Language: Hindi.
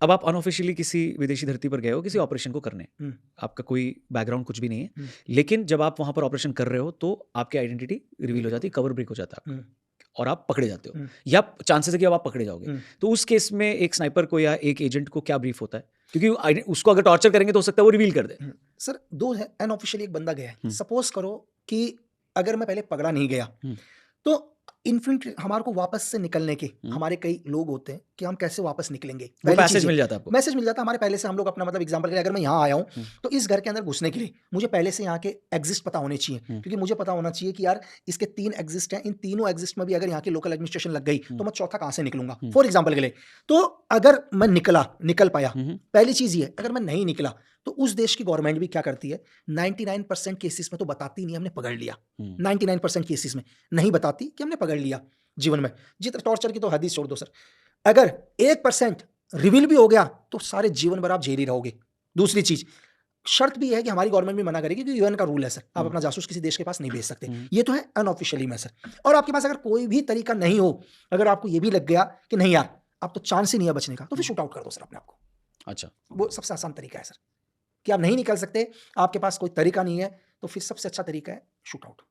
अब आप अनऑफिशियली किसी विदेशी धरती पर गए हो किसी ऑपरेशन को करने, आपका कोई बैकग्राउंड कुछ भी नहीं है, लेकिन जब आप वहाँ पर ऑपरेशन कर रहे हो तो आपकी आइडेंटिटी रिवील हो जाती है, कवर ब्रेक हो जाता है आपका, और आप पकड़े जाते हो, या चांसेस है कि अब आप पकड़े जाओगे। तो उस केस में एक स्नाइपर को या एक एजेंट को क्या ब्रीफ होता है? क्योंकि उसको अगर टॉर्चर करेंगे तो हो सकता है वो रिवील कर दे। सर दो है, अनऑफिशियली एक बंदा गया है, सपोज करो कि अगर मैं पहले पकड़ा नहीं गया तो इन्फिनिट हमारे को वापस से निकलने के हमारे कई लोग होते हैं कि हम कैसे वापस निकलेंगे। वो मैसेज मिल जाता है आपको, मैसेज मिल जाता है हमारे पहले से। हम लोग अपना मतलब एग्जांपल के लिए अगर मैं यहाँ आया हूँ तो इस घर के अंदर घुसने के लिए मुझे पहले से यहाँ के एग्जिस्ट पता होने चाहिए, क्योंकि मुझे पता होना चाहिए कि यार इसके 3 एग्जिस्ट हैं, इन तीनों एग्जिस्ट में भी अगर यहाँ की लोकल एडमिनिस्ट्रेशन लग गई तो मैं चौथा कहाँ से निकलूंगा, फॉर एग्जाम्पल के लिए। तो अगर मैं निकल पाया, पहली चीज ये, अगर मैं नहीं निकला तो उस देश की गवर्नमेंट भी क्या करती है, 99% केसेस में तो बताती नहीं हमने पकड़ लिया, 99% केसेस में नहीं बताती कि हमने पकड़ लिया। जीवन में जितना टॉर्चर की तो हद ही छोड़ दो सर, अगर 1% रिवील भी हो गया तो सारे जीवन भर आप जेल ही रहोगे। दूसरी चीज, शर्त भी है कि हमारी गवर्नमेंट भी मना करेगी कि यूएन का रूल है सर, आप अपना जासूस किसी देश के पास नहीं भेज सकते। ये तो है अनऑफिशियली में सर। और आपके पास अगर कोई भी तरीका नहीं हो, अगर आपको ये भी लग गया कि नहीं यार आप तो चांस ही नहीं है बचने का, तो फिर शूट आउट कर दो सर अपने आप को। अच्छा, वो सबसे आसान तरीका है सर, कि आप नहीं निकल सकते, आपके पास कोई तरीका नहीं है, तो फिर सबसे अच्छा तरीका है शूट आउट।